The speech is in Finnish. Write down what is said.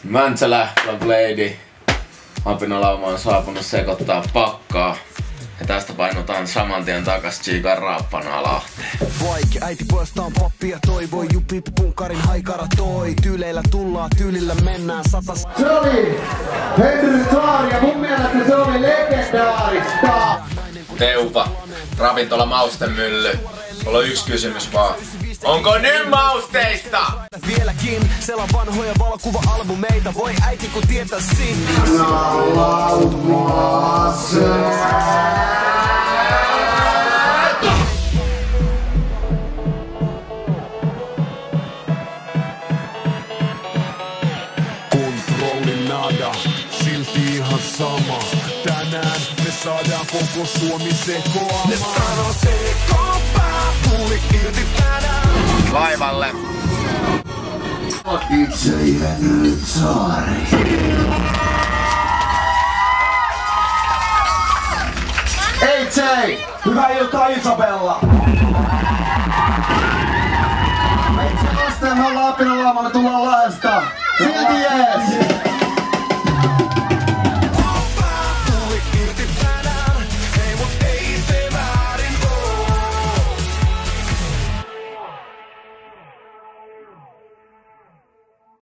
Mäntsälä, Lady, Apinalauma on saapunut sekoittaa pakkaa. Ja tästä painotaan saman tien takas Chikan Raappanaa Lahteen. Vaike, äiti poistaan pappia toivoi, jupi punkarin haikara toi. Tyyleillä tullaan, tyylillä mennään satas. Se oli Henry Saari ja mun mielestä se oli legendaarista. Teuva, ravintola Maustemylly. Mulla on yksi kysymys vaan. Onko nyt mausteista? Vieläkin sela vanhoja valokuva-albumeita. Voi äiti kun tietää siinä. Kontrolli nada, silti ihan sama. Tänään me saadaan koko Suomi sekoamaan. Ne sanoo sekopää, tuli irti tänään. Laivalle. Itse Henry Saari. Ei Jay! Hyvää iltaa Isabella! Me itse vastaan me ollaan Apinalauma, me tullaan Lahdesta. Silti jees!